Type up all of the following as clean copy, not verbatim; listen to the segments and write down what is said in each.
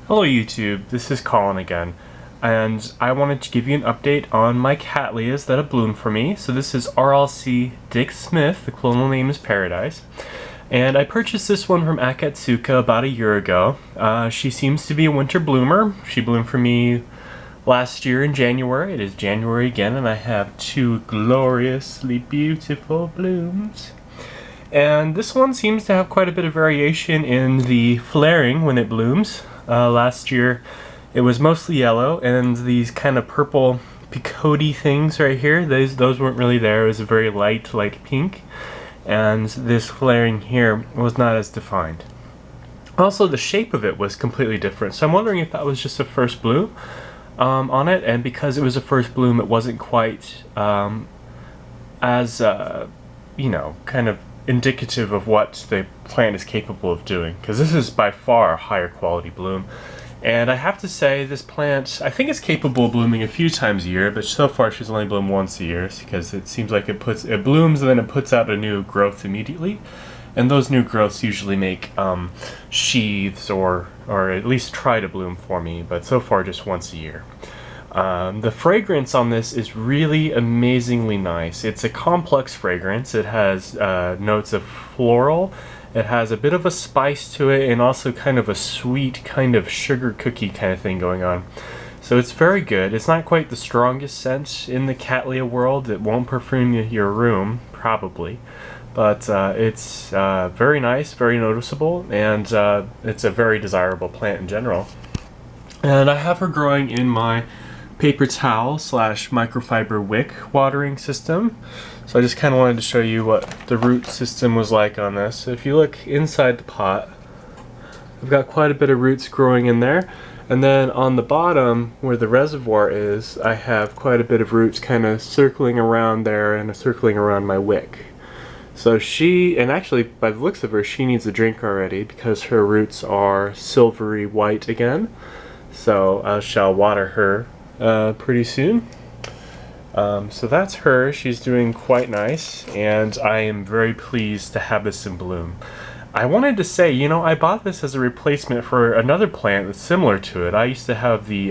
Hello YouTube, this is Colin again, and I wanted to give you an update on my Cattleyas that have bloomed for me. So this is RLC Dick Smith, the clonal name is Paradise, and I purchased this one from Akatsuka about a year ago. She seems to be a winter bloomer. She bloomed for me last year in January. It is January again, and I have two gloriously beautiful blooms. And this one seems to have quite a bit of variation in the flaring when it blooms. Last year it was mostly yellow, and these kind of purple picoty things right here, those weren't really there. It was a very light pink, and this flaring here was not as defined. Also, the shape of it was completely different, so I'm wondering if that was just a first bloom on it, and because it was a first bloom it wasn't quite as you know, kind of indicative of what the plant is capable of doing, because this is by far a higher quality bloom. And I have to say, this plant, I think it's capable of blooming a few times a year, but so far she's only bloomed once a year, because it seems like it blooms and then it puts out a new growth immediately, and those new growths usually make sheaths or at least try to bloom for me, but so far just once a year. The fragrance on this is really amazingly nice. It's a complex fragrance. It has notes of floral, it has a bit of a spice to it, and also kind of a sweet kind of sugar cookie kind of thing going on. So it's very good. It's not quite the strongest scent in the Cattleya world. It won't perfume your room, probably. But it's very nice, very noticeable, and it's a very desirable plant in general. And I have her growing in my paper towel / microfiber wick watering system. So I just kind of wanted to show you what the root system was like on this. So if you look inside the pot, I've got quite a bit of roots growing in there. And then on the bottom where the reservoir is, I have quite a bit of roots kind of circling around there and circling around my wick. So and actually by the looks of her, she needs a drink already because her roots are silvery white again. So I shall water her pretty soon. So that's her. She's doing quite nice, and I am very pleased to have this in bloom. I wanted to say, you know, I bought this as a replacement for another plant that's similar to it. I used to have the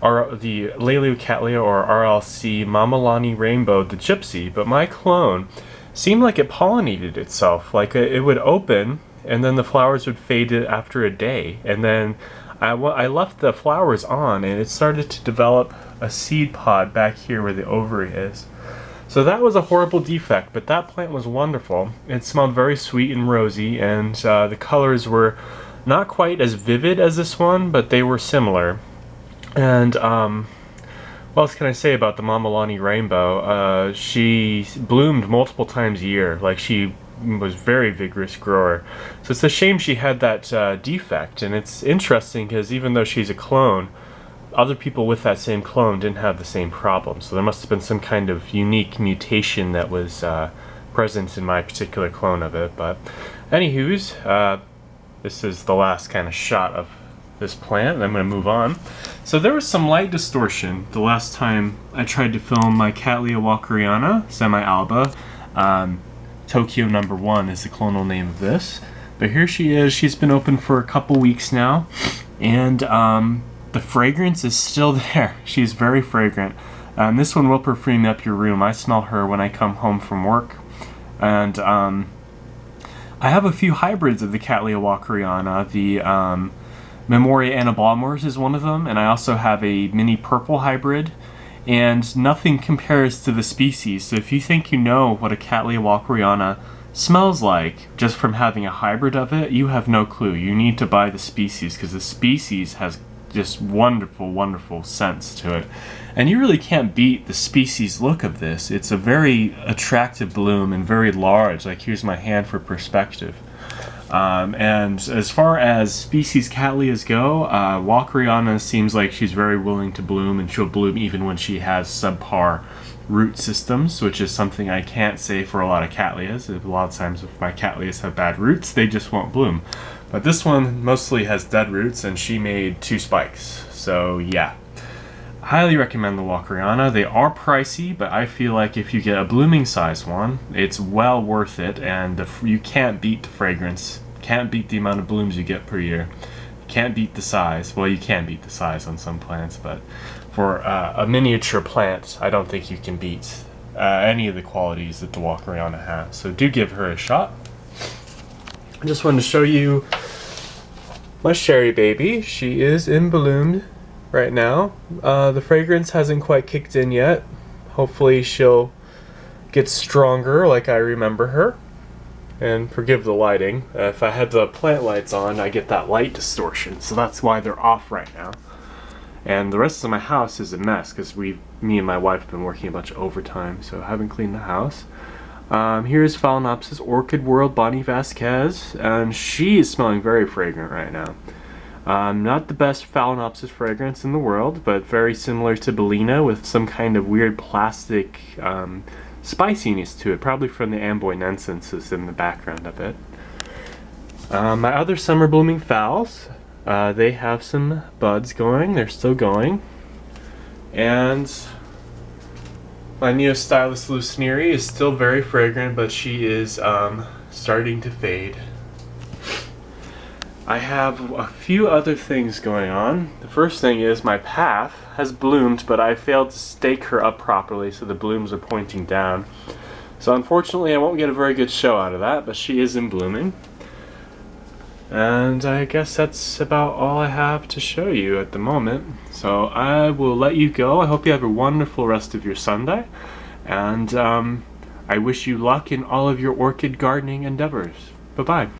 Laylu Cattleya, or RLC Mamalani Rainbow, the Gypsy, but my clone seemed like it pollinated itself. Like it would open, and then the flowers would fade after a day, and then I left the flowers on, and it started to develop a seed pod back here where the ovary is. So that was a horrible defect, but that plant was wonderful. It smelled very sweet and rosy, and the colors were not quite as vivid as this one, but they were similar. And what else can I say about the Mamalani Rainbow? She bloomed multiple times a year. Like, she was a very vigorous grower. So it's a shame she had that defect, and it's interesting because even though she's a clone, other people with that same clone didn't have the same problem. So there must have been some kind of unique mutation that was present in my particular clone of it. But anywho's, this is the last kind of shot of this plant, and I'm going to move on. So there was some light distortion the last time I tried to film my Cattleya walkeriana semi-alba. Tokyo number 1 is the clonal name of this. But here she is. She's been open for a couple weeks now, and the fragrance is still there. She's very fragrant. This one will perfume up your room. I smell her when I come home from work. And I have a few hybrids of the Cattleya walkeriana. The Memoria Anabalmors is one of them, and I also have a mini purple hybrid. And nothing compares to the species. So if you think you know what a Cattleya walkeriana smells like just from having a hybrid of it, you have no clue. You need to buy the species, because the species has just wonderful, wonderful scents to it. And you really can't beat the species look of this. It's a very attractive bloom and very large. Like, here's my hand for perspective. And as far as species Cattleyas go, walkeriana seems like she's very willing to bloom, and she'll bloom even when she has subpar root systems, which is something I can't say for a lot of Cattleyas. A lot of times if my Cattleyas have bad roots, they just won't bloom. But this one mostly has dead roots, and she made 2 spikes. So yeah, highly recommend the walkeriana. They are pricey, but I feel like if you get a blooming size one, it's well worth it, and you can't beat the fragrance, can't beat the amount of blooms you get per year. can't beat the size. Well, you can beat the size on some plants, but for a miniature plant, I don't think you can beat any of the qualities that the walkeriana has. So do give her a shot. I just wanted to show you my Sherry baby. She is in bloom right now. The fragrance hasn't quite kicked in yet. Hopefully she'll get stronger like I remember her. And forgive the lighting. If I had the plant lights on, I get that light distortion, so that's why they're off right now. And the rest of my house is a mess because me and my wife have been working a bunch of overtime, so I haven't cleaned the house. Here's Phalaenopsis Orchid World Bonnie Vasquez, and she is smelling very fragrant right now. Not the best Phalaenopsis fragrance in the world, but very similar to Bellina with some kind of weird plastic spiciness to it, probably from the amboinensis in the background of it. My other summer blooming phals, they have some buds going, they're still going. And my Neostylus lucerneri is still very fragrant, but she is starting to fade. I have a few other things going on. The first thing is my paph has bloomed, but I failed to stake her up properly, so the blooms are pointing down. So unfortunately I won't get a very good show out of that, but she is in blooming. And I guess that's about all I have to show you at the moment. So I will let you go. I hope you have a wonderful rest of your Sunday. And I wish you luck in all of your orchid gardening endeavors. Bye-bye.